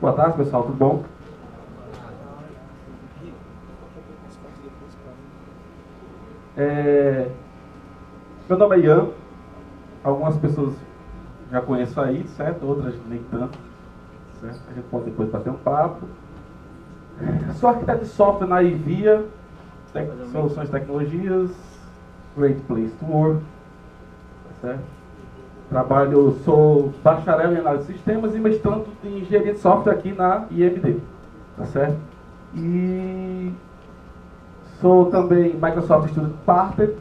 Boa tarde, pessoal, tudo bom? Meu nome é Ian, algumas pessoas já conhecem aí, certo? Outras nem tanto, certo? A gente pode depois bater um papo. Sou arquiteto de software na IVIA, Soluções e Tecnologias, Great Place to Work, certo? Sou bacharel em análise de sistemas e mestrando em engenharia de software aqui na IMD, tá certo? E sou também Microsoft Student Partner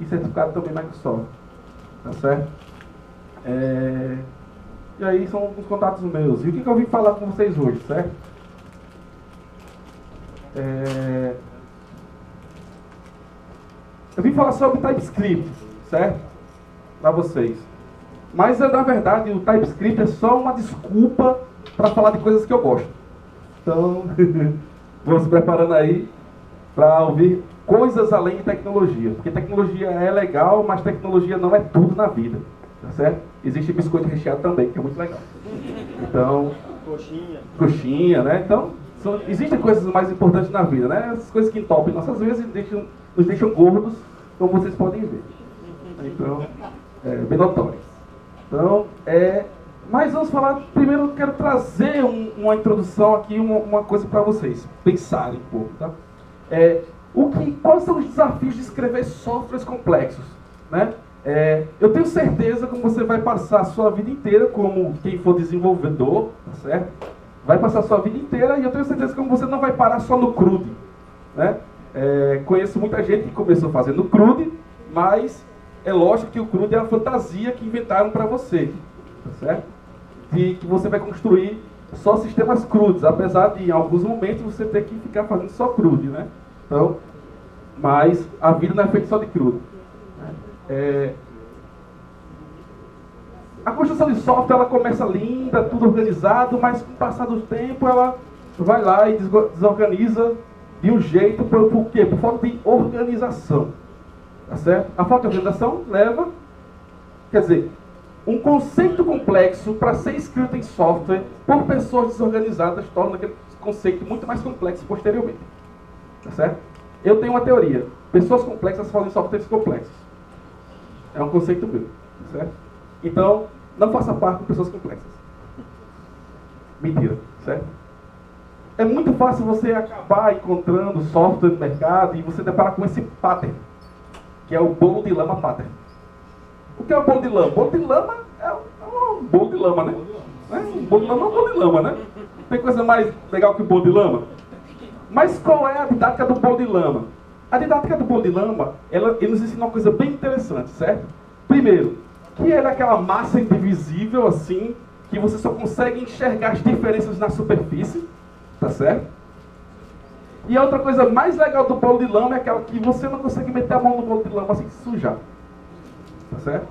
e certificado também Microsoft, tá certo? E aí são alguns contatos meus. E o que eu vim falar com vocês hoje, certo? Eu vim falar sobre TypeScript, certo? Para vocês. Mas, na verdade, o TypeScript é só uma desculpa para falar de coisas que eu gosto. Então, vou se preparando aí para ouvir coisas além de tecnologia. Porque tecnologia é legal, mas tecnologia não é tudo na vida. Tá certo? Existe biscoito recheado também, que é muito legal. Então, coxinha, né? Então, existem coisas mais importantes na vida, né? Essas coisas que entopem nossas vidas e nos deixam gordos, como vocês podem ver. Então, bem notórios. Então, mas vamos falar, primeiro eu quero trazer uma introdução aqui, uma coisa para vocês pensarem um pouco, tá? Quais são os desafios de escrever softwares complexos, né? Eu tenho certeza que você vai passar a sua vida inteira como quem for desenvolvedor, tá certo? Vai passar a sua vida inteira e eu tenho certeza que você não vai parar só no CRUD, né? Conheço muita gente que começou fazendo CRUD, mas é lógico que o CRUD é a fantasia que inventaram para você, tá certo? E que você vai construir só sistemas CRUDs, apesar de em alguns momentos você ter que ficar fazendo só CRUD, né? Então, mas a vida não é feita só de CRUD. A construção de software ela começa linda, tudo organizado, mas com o passar do tempo ela vai lá e desorganiza de um jeito, por quê? Por falta de organização. Tá certo? A falta de organização leva, quer dizer, um conceito complexo para ser escrito em software por pessoas desorganizadas torna aquele conceito muito mais complexo posteriormente. Tá certo? Eu tenho uma teoria. Pessoas complexas fazem softwares complexos. É um conceito meu. Tá certo? Então, não faça parte de pessoas complexas. Mentira. Certo? É muito fácil você acabar encontrando software no mercado e você deparar com esse pattern, que é o bolo de lama pattern. O que é o bolo de lama? Bolo de lama é um bolo de lama, né? Um bolo de lama é um bolo de lama, né? Tem coisa mais legal que o bolo de lama? Mas qual é a didática do bolo de lama? A didática do bolo de lama, ele nos ensina uma coisa bem interessante, certo? Primeiro, que ele é aquela massa indivisível, assim, que você só consegue enxergar as diferenças na superfície, tá certo? E a outra coisa mais legal do bolo de lama é aquela que você não consegue meter a mão no bolo de lama sem se sujar. Tá certo?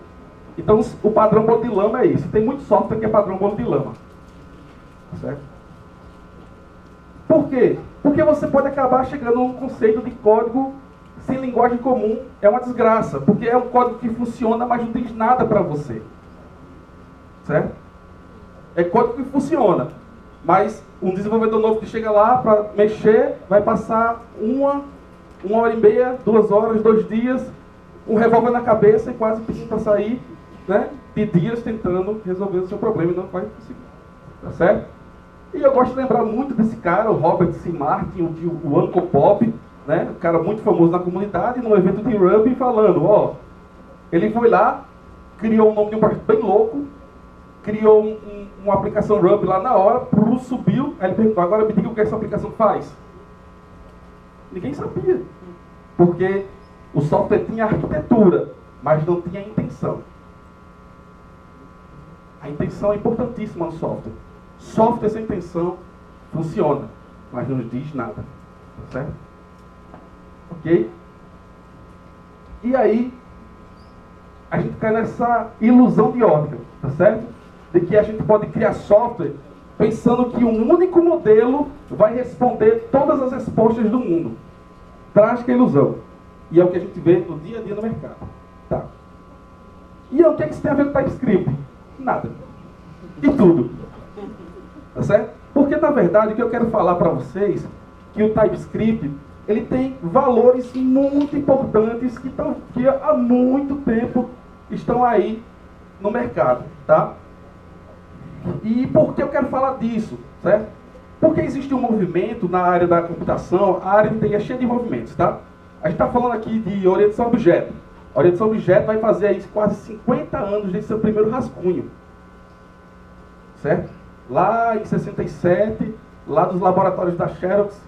Então o padrão bolo de lama é isso. Tem muito software que é padrão bolo de lama. Tá certo? Por quê? Porque você pode acabar chegando a um conceito de código sem linguagem comum. É uma desgraça. Porque é um código que funciona, mas não diz nada para você. Certo? É código que funciona. Mas um desenvolvedor novo que chega lá para mexer, vai passar uma hora e meia, 2 horas, 2 dias, um revólver na cabeça e quase pedindo para sair, né, de dias tentando resolver o seu problema e não vai conseguir. Tá certo? E eu gosto de lembrar muito desse cara, o Robert C. Martin, o Uncle Bob, né, um cara muito famoso na comunidade, num evento de Ruby, falando, ele foi lá, criou um nome de um projeto bem louco, criou uma aplicação Ruby lá na hora, subiu, aí ele perguntou, agora me diga o que essa aplicação faz. Ninguém sabia. Porque o software tinha arquitetura, mas não tinha intenção. A intenção é importantíssima no software. Software sem intenção funciona, mas não diz nada. Tá certo? Ok? E aí, a gente cai nessa ilusão de ótica, tá certo? De que a gente pode criar software pensando que um único modelo vai responder todas as respostas do mundo. Trágica ilusão. E é o que a gente vê no dia a dia no mercado. Tá. E o que é que isso tem a ver com TypeScript? Nada. E tudo. Tá certo? Porque, na verdade, o que eu quero falar para vocês, que o TypeScript, ele tem valores muito importantes que há muito tempo estão aí no mercado, tá? E por que eu quero falar disso, certo? Porque existe um movimento na área da computação, a área de TI é cheia de movimentos, tá? A gente está falando aqui de orientação a objeto. A orientação a objeto vai fazer aí quase 50 anos desde seu primeiro rascunho, certo? Lá em 67, lá dos laboratórios da Xerox,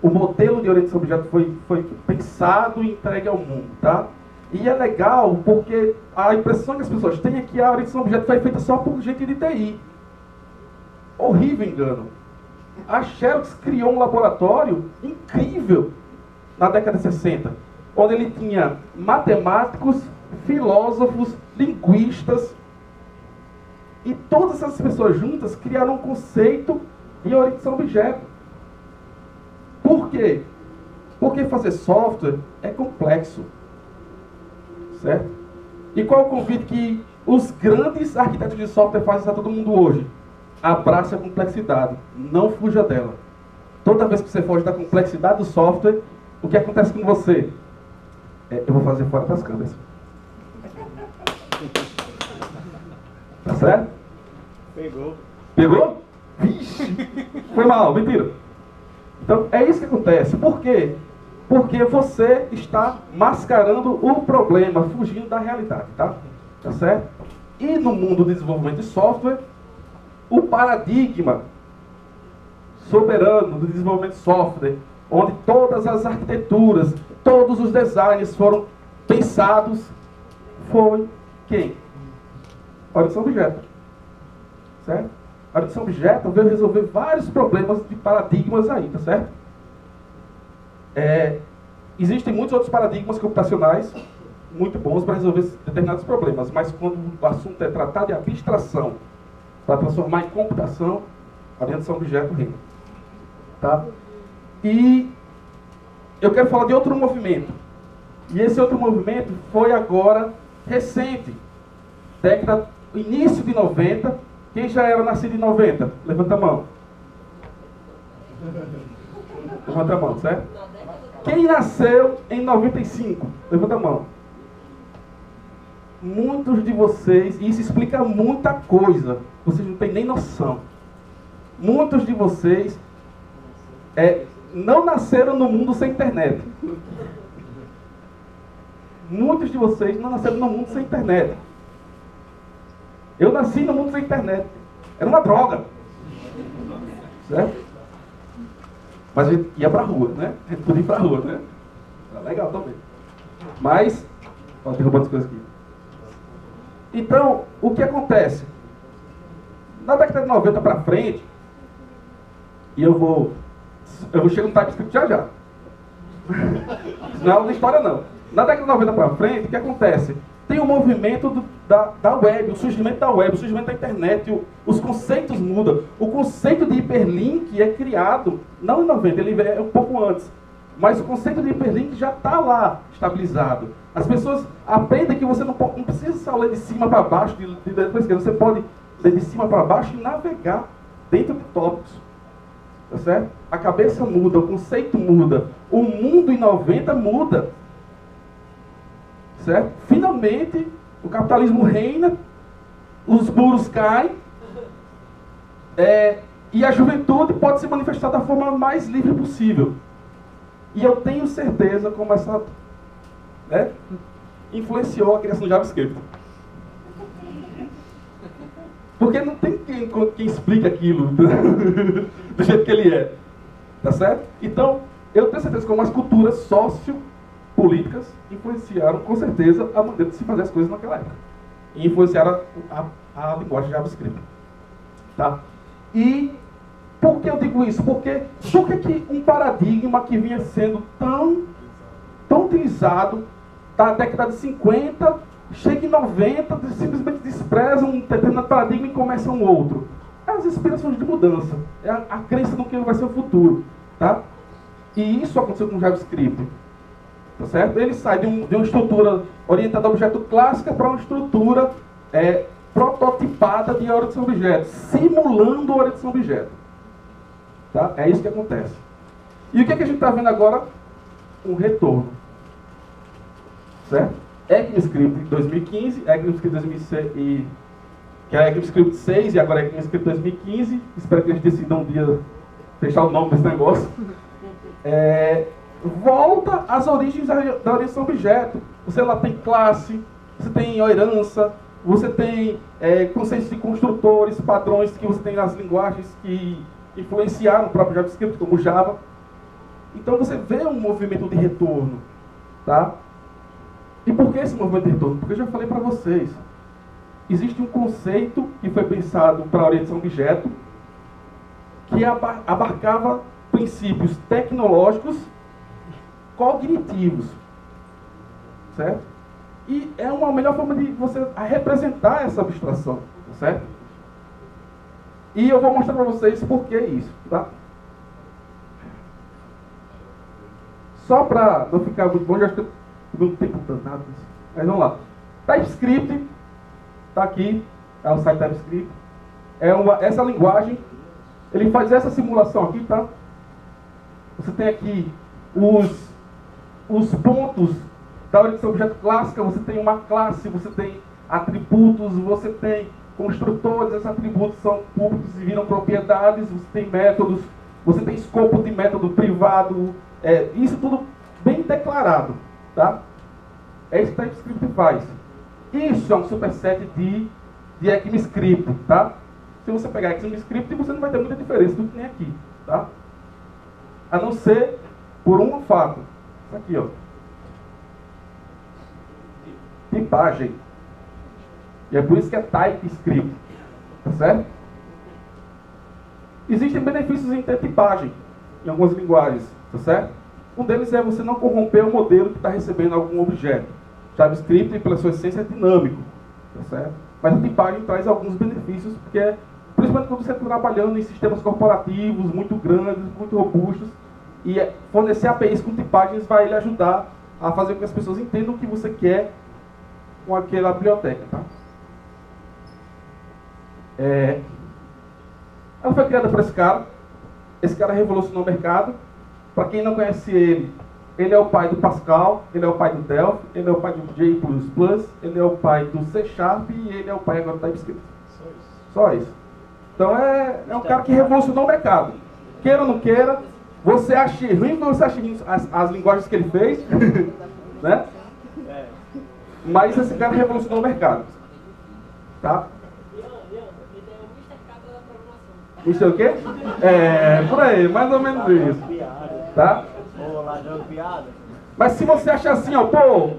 o modelo de orientação a objeto foi pensado e entregue ao mundo, tá? E é legal porque a impressão que as pessoas têm é que a orientação a objeto foi feita só por gente de TI. Horrível engano. A Xerox criou um laboratório incrível na década de 60, onde ele tinha matemáticos, filósofos, linguistas, e todas essas pessoas juntas criaram um conceito de orientação a objeto. Por quê? Porque fazer software é complexo. Certo? E qual é o convite que os grandes arquitetos de software fazem a todo mundo hoje? Abrace a complexidade, não fuja dela. Toda vez que você foge da complexidade do software, o que acontece com você? Eu vou fazer fora das câmeras. Tá certo? Pegou. Pegou? Vixe! Foi mal, mentira. Então, é isso que acontece. Por quê? Porque você está mascarando o problema, fugindo da realidade, tá? Tá certo? E no mundo do desenvolvimento de software, o paradigma soberano do desenvolvimento de software, onde todas as arquiteturas, todos os designs foram pensados, foi quem? Orientação a objeto. Certo? A orientação a objeto veio resolver vários problemas de paradigmas aí, tá certo? Existem muitos outros paradigmas computacionais muito bons para resolver determinados problemas, mas quando o assunto é tratar de abstração para transformar em computação, a orientação a objeto reina. Tá? E eu quero falar de outro movimento. E esse outro movimento foi agora recente, início de 90. Quem já era nascido em 90? Levanta a mão. Levanta a mão, certo? Quem nasceu em 95? Levanta a mão. Muitos de vocês, e isso explica muita coisa, vocês não têm nem noção. Muitos de vocês não nasceram no mundo sem internet. Muitos de vocês não nasceram no mundo sem internet. Eu nasci no mundo sem internet. Era uma droga. Certo? Mas a gente ia pra rua, né? A gente podia ir pra rua, né? Era legal também. Mas, ó, derrubando as coisas aqui. Então, o que acontece? Na década de 90 pra frente, e eu vou chegar no TypeScript já. Não é aula de história, não. Na década de 90 pra frente, o que acontece? Tem o movimento da web, o surgimento da web, o surgimento da internet, os conceitos mudam. O conceito de hiperlink é criado, não em 90, ele é um pouco antes. Mas o conceito de hiperlink já está lá estabilizado. As pessoas aprendem que você não precisa só ler de cima para baixo, de direita para esquerda. Você pode ler de cima para baixo e navegar dentro de tópicos. Tá certo? A cabeça muda, o conceito muda. O mundo em 90 muda. Certo? Finalmente, o capitalismo reina, os muros caem, e a juventude pode se manifestar da forma mais livre possível. E eu tenho certeza como essa influenciou a criação do JavaScript. Porque não tem quem explique aquilo do jeito que ele é. Tá certo? Então, eu tenho certeza que como as culturas sociopolíticas influenciaram, com certeza, a maneira de se fazer as coisas naquela época. E influenciaram a linguagem JavaScript. Tá? E por que eu digo isso? Porque que um paradigma que vinha sendo tão utilizado da década de 50, chega em 90, simplesmente despreza um determinado paradigma e começa um outro? É as inspirações de mudança. É a crença no que vai ser o futuro. Tá? E isso aconteceu com o JavaScript. Tá certo? Ele sai de uma estrutura orientada a objeto clássica para uma estrutura prototipada de orientação-objeto, simulando a orientação-objeto. Tá? É isso que acontece. E o que, é que a gente está vendo agora? Um retorno. Certo? ECMAScript 2015, ECMAScript 2006, que é ECMAScript 6 e agora é ECMAScript 2015. Espero que eles decidam um dia fechar o nome desse negócio. Volta às origens da orientação-objeto. Você lá tem classe, você tem herança, você tem conceitos de construtores, padrões que você tem nas linguagens que influenciaram o próprio JavaScript, como o Java. Então você vê um movimento de retorno. Tá? E por que esse movimento de retorno? Porque eu já falei para vocês. Existe um conceito que foi pensado para a orientação-objeto que abarcava princípios tecnológicos cognitivos. Certo? E é uma melhor forma de você representar essa abstração. Certo? E eu vou mostrar para vocês por que isso. Tá? Só para não ficar muito bom, já acho que eu não tenho danado isso. Mas vamos lá. TypeScript, está aqui, é o site TypeScript. Essa linguagem, ele faz essa simulação aqui, tá? Você tem aqui os pontos da orientação objeto clássica, você tem uma classe, você tem atributos, você tem construtores, esses atributos são públicos e viram propriedades, você tem métodos, você tem escopo de método privado, isso tudo bem declarado, tá? É isso que o TypeScript faz. Isso é um superset de ECMAScript, tá? Se você pegar ECMAScript, você não vai ter muita diferença do que tem aqui, tá? A não ser por um fato. Isso aqui, ó. Tipagem. E é por isso que é TypeScript, tá certo? Existem benefícios em ter tipagem em algumas linguagens, tá certo? Um deles é você não corromper o modelo que está recebendo algum objeto. JavaScript, pela sua essência, é dinâmico, tá certo? Mas a tipagem traz alguns benefícios, porque principalmente quando você está trabalhando em sistemas corporativos muito grandes, muito robustos, e fornecer APIs com tipagens vai lhe ajudar a fazer com que as pessoas entendam o que você quer com aquela biblioteca, tá? Ela foi criada por esse cara. Esse cara revolucionou o mercado. Para quem não conhece ele é o pai do Pascal, ele é o pai do Delphi, ele é o pai do J++, ele é o pai do C# e ele é o pai agora do TypeScript. Só isso. Então é um cara que revolucionou o mercado. Queira ou não queira, você acha ruim ou você acha ruim as linguagens que ele fez, né? Mas esse cara revolucionou o mercado. Tá? Isso é o quê? Por aí, mais ou menos isso. Tá? Mas se você acha assim, ó, pô,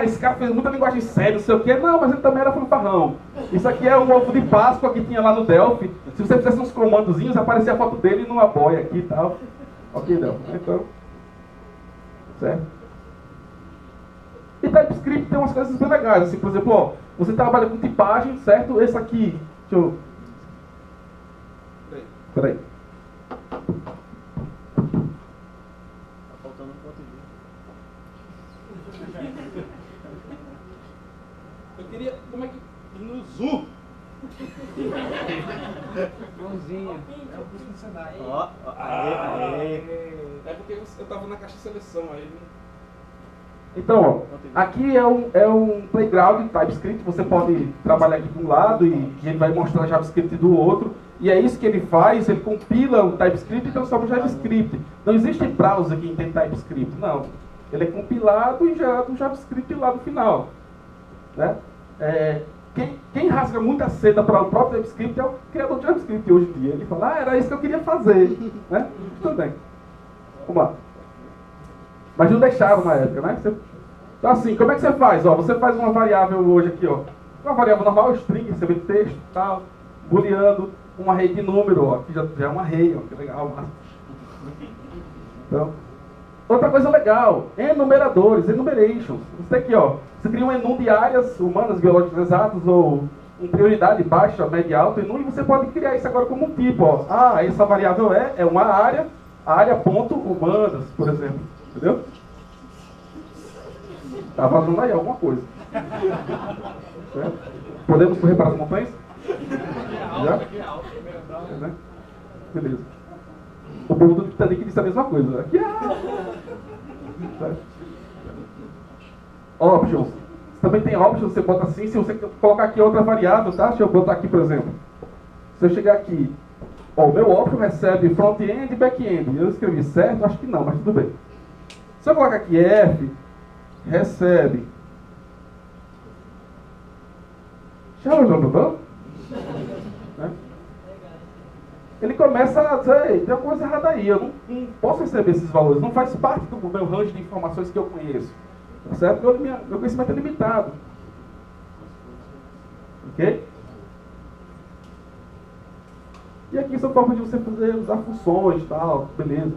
esse cara fez muita linguagem séria, não sei o quê, não, mas ele também era fanfarrão. Isso aqui é um ovo de Páscoa que tinha lá no Delphi. Se você fizesse uns comandozinhos, aparecia a foto dele numa boia aqui e tal. Ok, Delphi. Então, certo? E TypeScript tem umas coisas bem legais, assim, por exemplo, ó, você trabalha com tipagem, certo? Esse aqui, deixa eu... Peraí. Eu queria... Como é que... No Zoom. Mãozinha. É o curso do Senai. É porque eu tava na caixa de seleção aí. Então, ó, aqui é um playground de TypeScript. Você pode trabalhar aqui de um lado e ele vai mostrar JavaScript do outro. E é isso que ele faz, ele compila o TypeScript e transforma o JavaScript. Não existe browser que entende TypeScript, não. Ele é compilado e gerado um JavaScript lá no final. Né? Quem rasga muita seda para o próprio TypeScript é o criador de JavaScript hoje em dia. Ele fala, era isso que eu queria fazer. Né? Tudo bem. Vamos lá. Mas não deixaram na época, né? Então assim, como é que você faz? Ó, você faz uma variável hoje aqui, ó. Uma variável normal, string, recebendo texto, tal, booleano, um array de número, ó. Aqui já é um array, ó, que legal. Então, outra coisa legal, enumeradores, enumerations. Você tem aqui, ó, você cria um enum de áreas humanas, biológicas exatas, ou em prioridade baixa, média, alta, enum, e você pode criar isso agora como um tipo, ó. Ah, essa variável é uma área ponto humanas, por exemplo. Entendeu? Tá vazando aí alguma coisa. Podemos correr para as montanhas? Já? É, né? Beleza. O povo do Titanic disse a mesma coisa. Aqui é alto. Options. Também tem options, você bota assim, se você colocar aqui outra variável, tá? Deixa eu botar aqui, por exemplo. Se eu chegar aqui, ó, o meu option recebe front-end e back-end. Eu escrevi certo? Acho que não, mas tudo bem. Se eu colocar aqui F, recebe. Né? Ele começa a dizer, tem uma coisa errada aí, eu não posso receber esses valores, não faz parte do meu range de informações que eu conheço. Tá certo? Meu conhecimento é limitado. Ok? E aqui são formas de você usar funções e tal, beleza.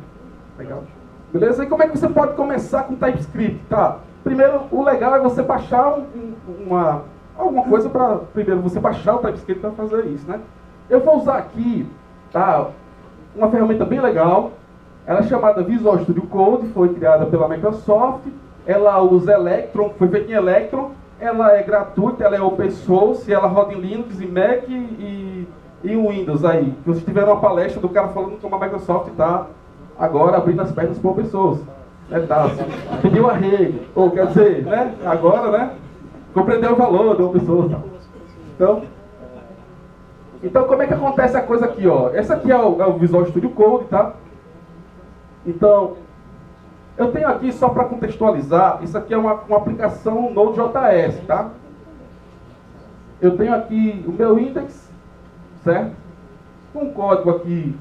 Legal. Beleza? E como é que você pode começar com TypeScript? Tá? Primeiro, o legal é você baixar alguma coisa para primeiro você baixar o TypeScript para fazer isso, né? Eu vou usar aqui, tá, uma ferramenta bem legal. Ela é chamada Visual Studio Code, foi criada pela Microsoft. Ela usa Electron, foi feita em Electron. Ela é gratuita, ela é open source, ela roda em Linux, em Mac e Windows aí. Vocês tiveram uma palestra do cara falando como a Microsoft está agora abrindo as pernas para open source. Tá, pediu arrego, ou quer dizer, né? Agora, né? Compreendeu o valor do open source. Então como é que acontece a coisa aqui, ó? Essa aqui é o Visual Studio Code, tá? Então, eu tenho aqui, só para contextualizar, isso aqui é uma aplicação Node.js, tá? Eu tenho aqui o meu index, certo? Com um código aqui,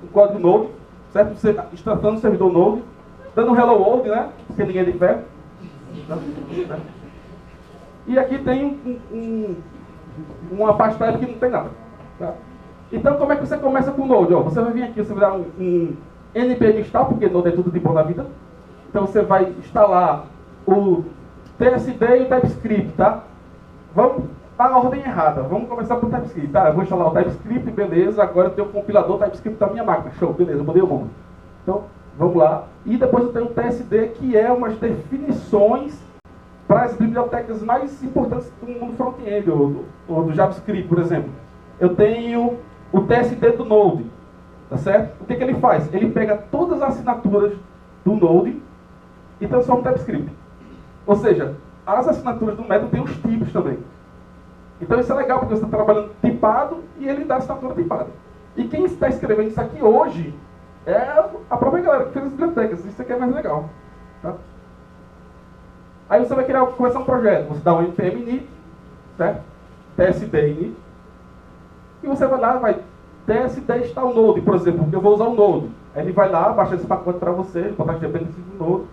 um código Node, certo? Você instantando o servidor Node, dando um hello world, né? Porque ninguém é de fé. E aqui tem uma pasta que não tem nada, tá? Então, como é que você começa com o Node? Ó, você vai vir aqui, você vai dar um npm install, porque Node é tudo de bom na vida. Então, você vai instalar o TSD e o TypeScript, tá? Vamos na ordem errada. Vamos começar com o TypeScript, tá? Eu vou instalar o TypeScript, beleza. Agora eu tenho o compilador TypeScript da minha máquina. Show, beleza, eu mudei o nome. Então, vamos lá. E depois eu tenho o TSD, que é umas definições para as bibliotecas mais importantes do mundo front-end, ou do JavaScript, por exemplo. Eu tenho o TSD do Node, tá certo? O que ele faz? Ele pega todas as assinaturas do Node e transforma em TypeScript. Ou seja, as assinaturas do método têm os tipos também. Então isso é legal, porque você está trabalhando tipado e ele dá a assinatura tipada. E quem está escrevendo isso aqui hoje é a própria galera que fez as bibliotecas. Isso aqui é mais legal. Tá? Aí você vai querer começar um projeto. Você dá um npm init, certo? TSD init. E você vai lá, vai TSD install Node, por exemplo, porque eu vou usar o Node. Aí ele vai lá, baixa esse pacote para você, botar as dependências do Node.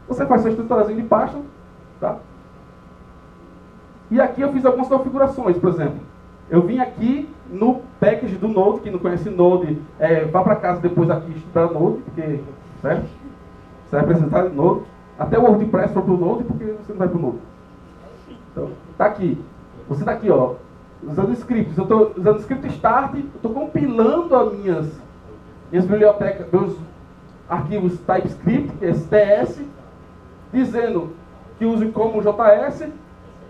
Você faz sua estruturazinha de pasta, tá? E aqui eu fiz algumas configurações, por exemplo. Eu vim aqui no package do Node, quem não conhece Node, vá para casa depois aqui estudar Node, porque, certo? Você vai precisar de Node. Até o WordPress foi para o Node, porque você não vai para o Node. Então, tá aqui. Você está aqui, ó, usando scripts. Eu estou usando script start, eu estou compilando as minhas bibliotecas, meus arquivos TypeScript, STS, dizendo que use como JS.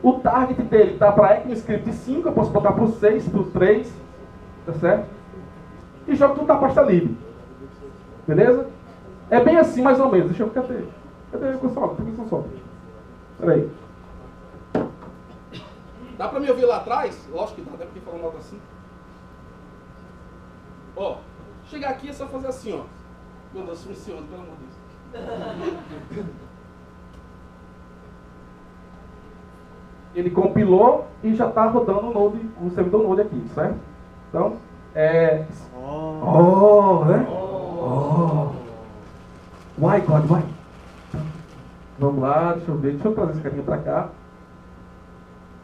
O target dele está para ECMAScript 5, eu posso botar para o 6, para o 3, tá certo? E jogo tudo na pasta livre. Beleza? É bem assim, mais ou menos. Deixa eu... Cadê o pessoal? Por que só? Peraí. Dá para me ouvir lá atrás? Lógico que dá, até porque falando algo assim. Ó, chegar aqui é só fazer assim, ó. Meu Deus, funciona, pelo amor de Deus. Ele compilou e já está rodando o Node, o servidor Node aqui, certo? Então, né? Why, God, why? Vamos lá, deixa eu ver, deixa eu trazer esse carinha para cá.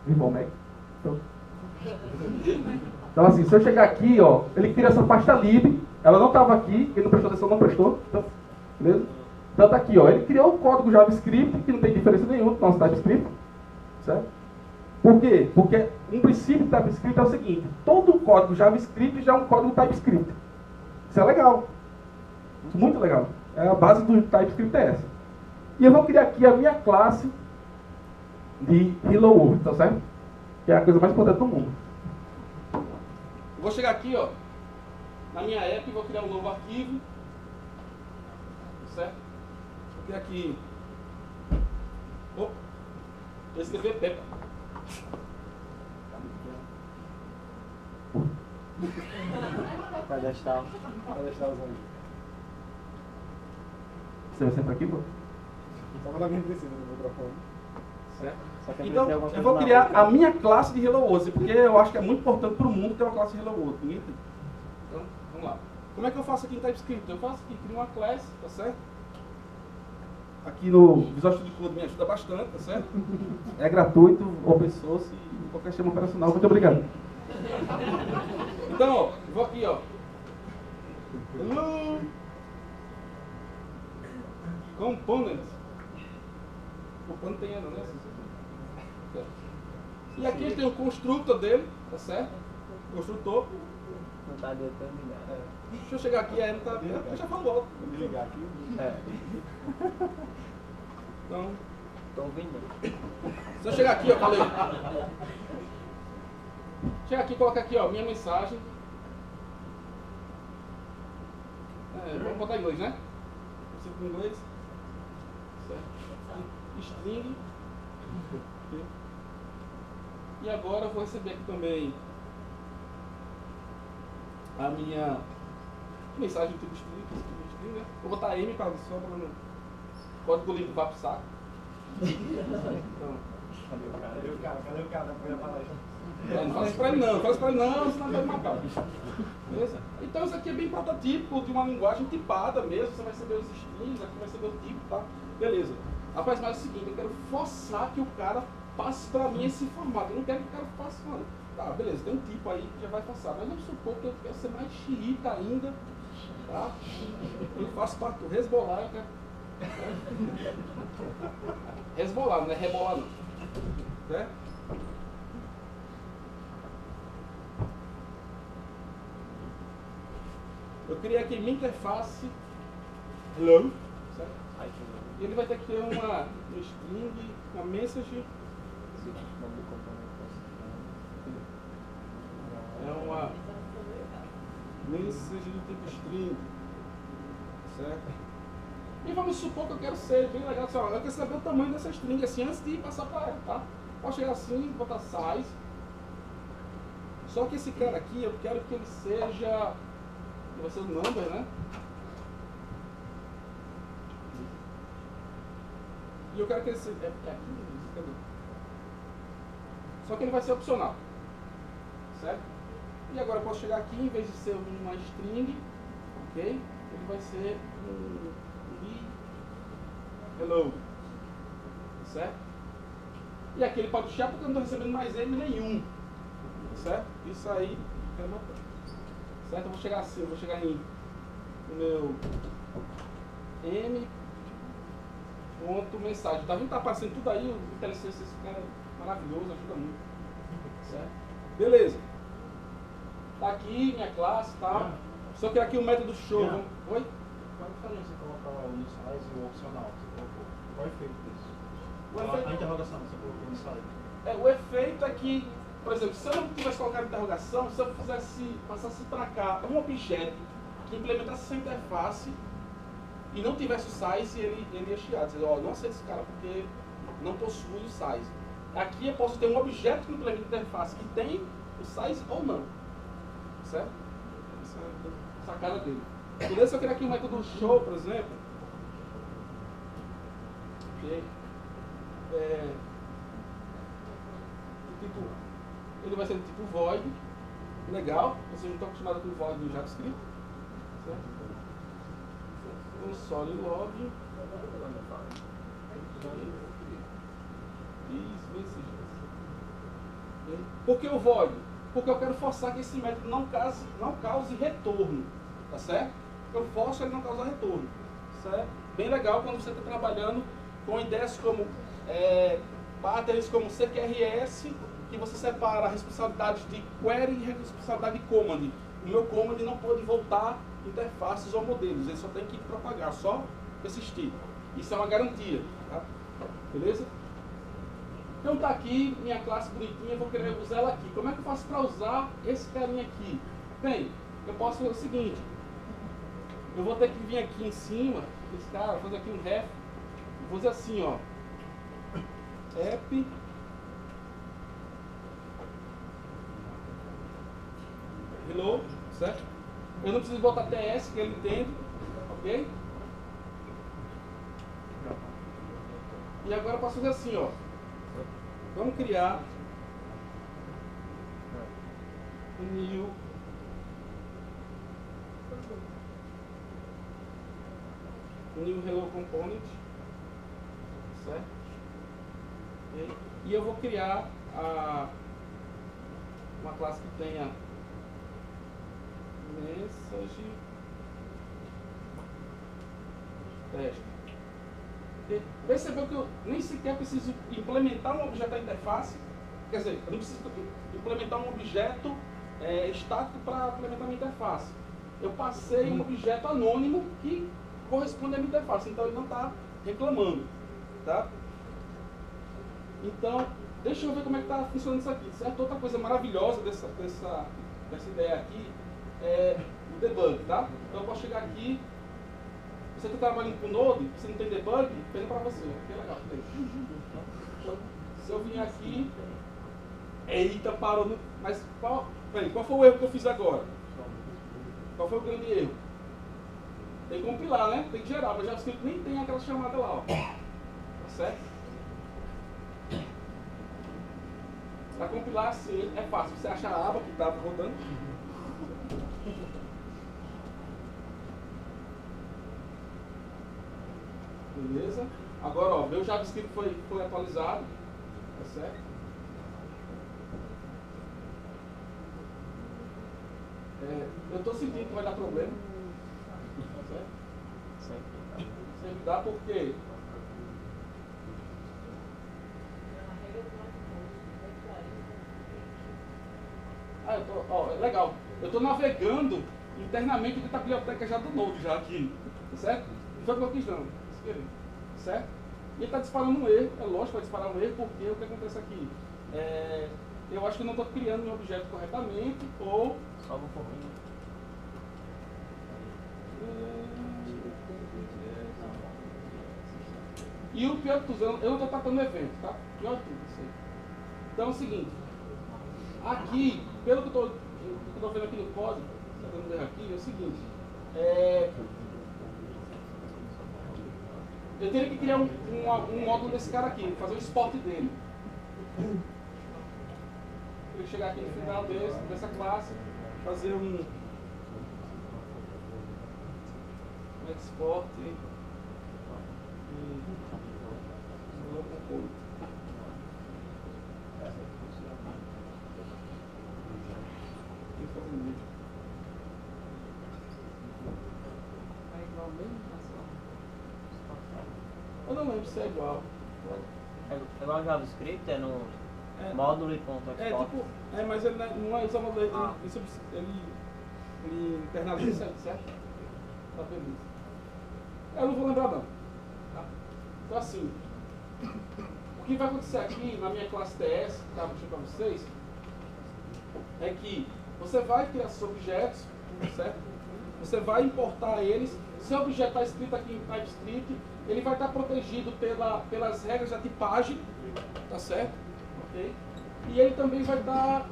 Irmão Mac. Então assim, se eu chegar aqui, ó, ele cria essa pasta lib, ela não estava aqui, quem não prestou atenção não prestou, então, beleza? Então tá aqui, ó, ele criou o código JavaScript, que não tem diferença nenhuma do nosso TypeScript, certo? Por quê? Porque um princípio do TypeScript é o seguinte, todo o código JavaScript já é um código TypeScript. Isso é legal. Isso é muito legal. A base do TypeScript é essa. E eu vou criar aqui a minha classe de Hello World, tá certo? Que é a coisa mais importante do mundo. Eu vou chegar aqui, ó, na minha app e vou criar um novo arquivo, certo? Vou criar aqui, vou escrever Peppa. Vai deixar os olhos. Você vai sentar aqui, pô? Tava alguém precisa do microfone. Certo? Só que Então, eu vou criar a minha classe de Hello World, porque eu acho que é muito importante para o mundo ter uma classe de Hello World. Ninguém tem. Então, vamos lá. Como é que eu faço aqui em TypeScript? Eu faço aqui, crio uma classe, tá certo? Aqui no Visual Studio Code me ajuda bastante, tá certo? É gratuito, open source e qualquer sistema operacional. Muito obrigado. Então, ó, eu vou aqui, ó. Hello Component. Component tem ano, né? E aqui a gente tem o constructor dele, tá certo? Construtor. Não tá determinado. Deixa eu chegar aqui, aí não tá. Já falou. Vou desligar aqui. Então, Tô ouvindo. se eu chegar aqui, ó, falei. Chega aqui, coloca aqui, ó, minha mensagem. Vamos botar em inglês, né? Em inglês. Certo. String. E agora eu vou receber aqui também a minha mensagem do tipo string, né? Vou botar M para só para não. Código limpo vai pro saco. Então, Cadê o cara? Não foi a palestra. não fala isso pra ele não, senão ele vai me matar. Beleza? Então isso aqui é bem prototípico de uma linguagem tipada mesmo, você vai receber os strings, aqui vai receber o tipo, tá? Beleza. Rapaz, mas é o seguinte, eu quero forçar que o cara passe pra mim esse formato, eu não quero que o cara faça, mano. Tá, beleza, tem um tipo aí que já vai passar, mas vamos supor que eu quero ser mais xiita ainda, tá? Eu faço parte do Hezbollah, eu quero... Hezbollah, não é rebolar não. Certo? Eu criei aqui minha interface hello, certo? E ele vai ter que ter uma string, uma message. É uma message do tipo string, certo? E vamos supor que eu quero ser bem legal, assim, ó, eu quero saber o tamanho dessa string assim antes de passar para ela, tá? Posso chegar assim, botar size. Só que esse cara aqui, eu quero que ele seja, vai ser o number, né? E eu quero que ele seja, aqui, cadê? Só que ele vai ser opcional, certo? E agora eu posso chegar aqui, em vez de ser uma string, ok? Ele vai ser um hello, certo? E aqui ele pode puxar porque eu não estou recebendo mais M nenhum, certo? Isso aí, quero botar. Certo? Eu vou chegar assim, eu vou chegar em no meu M ponto mensagem. Tá vendo? Tá aparecendo tudo aí, o IntelliSense, esse cara é maravilhoso, ajuda muito. Certo? Beleza. Tá aqui minha classe, tá? Só que aqui o método show. Oi? Qual a diferença de colocar o inicialize e o opcional? Qual é o efeito disso? A interrogação, você colocou o inicialize. O efeito é que, por exemplo, se eu não tivesse colocado interrogação, se eu passasse para cá um objeto que implementasse essa interface e não tivesse o size, ele ia chiar, dizer, ó, não aceito esse cara porque não possui o size. Aqui eu posso ter um objeto que implementa a interface que tem o size ou não. Certo? Essa é a sacada dele. Beleza? Se eu criar aqui um método show, por exemplo, okay. Ele vai ser do tipo void, legal, vocês não estão acostumados com o void no JavaScript, certo? Console log Por que o void? Porque eu quero forçar que esse método não cause retorno, tá certo? Eu forço ele não causar retorno, certo? Bem legal quando você está trabalhando com ideias como patterns como CQRS, que você separa responsabilidades de query e responsabilidade de command. O meu command não pode voltar interfaces ou modelos, ele só tem que propagar, só persistir. Isso é uma garantia, tá? Beleza? Então tá aqui, minha classe bonitinha, eu vou querer usar ela aqui. Como é que eu faço para usar esse carinha aqui? Bem, eu posso fazer o seguinte. Eu vou ter que vir aqui em cima, esse cara, vou fazer aqui um ref. Vou fazer assim, ó. App. Hello, certo? Eu não preciso botar TS, que ele entende, ok? E agora eu posso fazer assim, ó. Vamos criar um new hello component, certo? E eu vou criar uma classe que tenha message teste. Percebeu que eu nem sequer preciso implementar um objeto da interface, quer dizer, eu não preciso implementar um objeto estático para implementar a minha interface. Eu passei um objeto anônimo que corresponde à minha interface, então ele não está reclamando, tá? Então, deixa eu ver como é que está funcionando isso aqui, certo? Outra coisa maravilhosa dessa ideia aqui é o debug, tá? Então eu posso chegar aqui. Você está trabalhando com Node, você não tem debug, pega para você, que é legal. Então, se eu vim aqui, eita, parou no... Mas qual foi o erro que eu fiz agora? Qual foi o grande erro? Tem que compilar, né? Tem que gerar, mas JavaScript nem tem aquela chamada lá, ó. Tá certo? Para compilar assim, é fácil. Você acha a aba que estava rodando. Beleza? Agora, ó, meu JavaScript foi atualizado, tá certo? Eu estou sentindo que vai dar problema, tá certo? Sempre dá porque legal. Eu estou navegando internamente dentro da biblioteca já do Node já aqui, tá certo? Não foi o que eu quis não. Certo? E ele está disparando um erro, é lógico que vai disparar um erro, porque o que acontece aqui? Eu acho que eu não estou criando meu objeto corretamente, ou... Salva um pouquinho. E o pior de tudo, eu não estou tratando o evento, tá? Pior de tudo, isso aí. Então é o seguinte, aqui, pelo que eu estou vendo aqui no código, está dando erro aqui, é o seguinte, eu teria que criar um módulo desse cara aqui, fazer o export dele. Eu chegar aqui no final dessa classe, fazer um export eu não lembro se é igual. É igual JavaScript, é no módulo e ponto export. Mas ele não é usar módulo, ele internaliza, certo? Tá beleza. Eu não vou lembrar não. Tá? Então assim, o que vai acontecer aqui na minha classe TS, que estava mostrando para vocês, é que você vai criar seus objetos, certo? Você vai importar eles. Seu objeto está escrito aqui em TypeScript, ele vai estar protegido pelas regras da tipagem, tá certo? Okay? E ele também vai estar...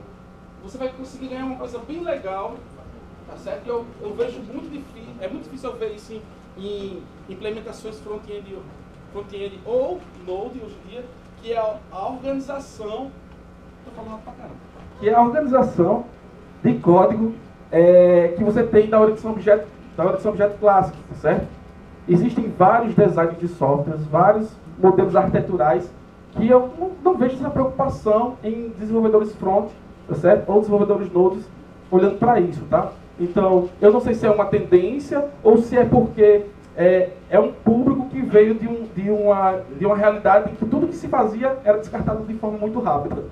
Você vai conseguir ganhar uma coisa bem legal, tá certo? Eu vejo muito difícil, é muito difícil eu ver isso em implementações front-end ou Node hoje em dia, que é a organização... Estou falando pra caramba. Que é a organização de código que você tem da orientação objeto clássica, certo? Existem vários designs de softwares, vários modelos arquiteturais que eu não vejo essa preocupação em desenvolvedores front, tá certo? Ou desenvolvedores Nodes olhando para isso, tá? Então, eu não sei se é uma tendência ou se é porque é um público que veio de uma realidade em que tudo que se fazia era descartado de forma muito rápida,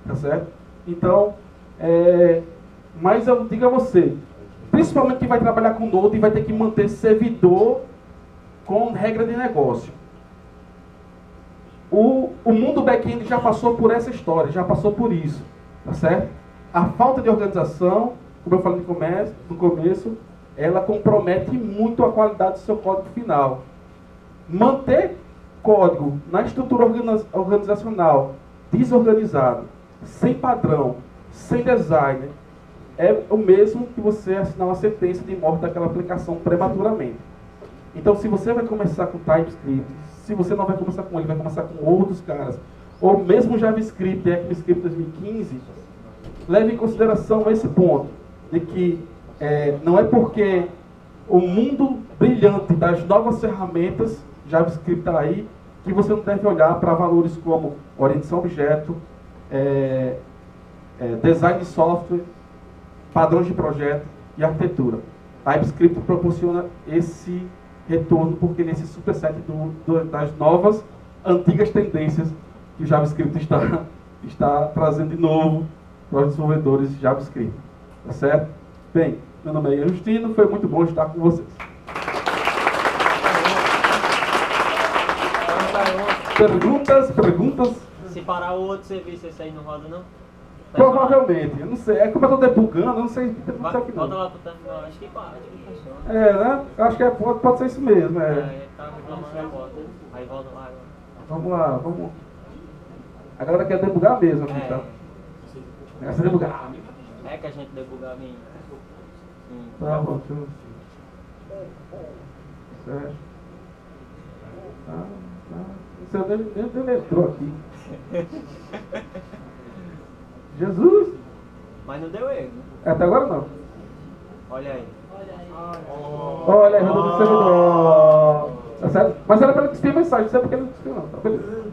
tá certo? Então, mas eu digo a você, principalmente quem vai trabalhar com Node vai ter que manter servidor com regra de negócio. o mundo back-end já passou por essa história, já passou por isso, tá certo? A falta de organização, como eu falei no começo, ela compromete muito a qualidade do seu código final. Manter código na estrutura organizacional desorganizado, sem padrão, sem design, é o mesmo que você assinar uma sentença de morte daquela aplicação prematuramente. Então, se você vai começar com TypeScript, se você não vai começar com ele, vai começar com outros caras, ou mesmo JavaScript, ECMAScript 2015, leve em consideração esse ponto, de que não é porque o mundo brilhante das novas ferramentas, JavaScript está aí, que você não deve olhar para valores como orientação a objeto, design de software, padrões de projeto e arquitetura. TypeScript proporciona esse retorno porque ele é esse superset das novas, antigas tendências que o JavaScript está trazendo de novo para os desenvolvedores de JavaScript. Tá certo? Bem, meu nome é Justino, foi muito bom estar com vocês. Perguntas? Se parar o outro serviço, esse aí não roda, não? Provavelmente, eu não sei. É como eu estou debugando, eu não sei. Volta lá pro terminal, acho que funciona. Né? Eu acho que pode ser isso mesmo. Tá reclamando da porta. Aí volta lá agora. Vamos lá, vamos. A galera quer debugar mesmo aqui, tá? Essa debugar. É que a gente debugava em Tá bom, certo. Você nem entrou aqui. Jesus! Mas não deu erro. Até agora não. Olha aí. Olha aí, rodou do servidor. Tá certo? Mas era para ele cuspir a mensagem, não sei porque ele não cuspiu não. Tá, beleza.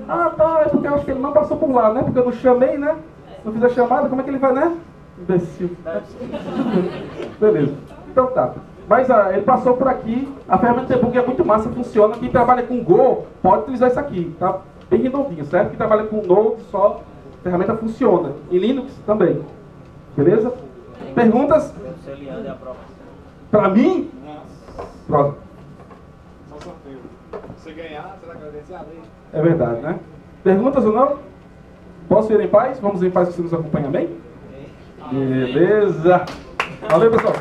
Ah, tá, é porque eu acho que ele não passou por lá, né? Porque eu não chamei, né? Não fiz a chamada, como é que ele vai, né? Imbecil. Beleza. Então tá. Mas ele passou por aqui, a ferramenta debug é muito massa, funciona. Quem trabalha com Go pode utilizar isso aqui, tá? Bem redondinho, certo? Quem trabalha com Node só, a ferramenta funciona. Em Linux também. Beleza? Perguntas? Pra mim? Pronto. Só sorteio. Se ganhar, será que vai vencer a lei? É verdade, né? Perguntas ou não? Posso ir em paz? Vamos em paz que você nos acompanha bem? Beleza. Valeu, pessoal.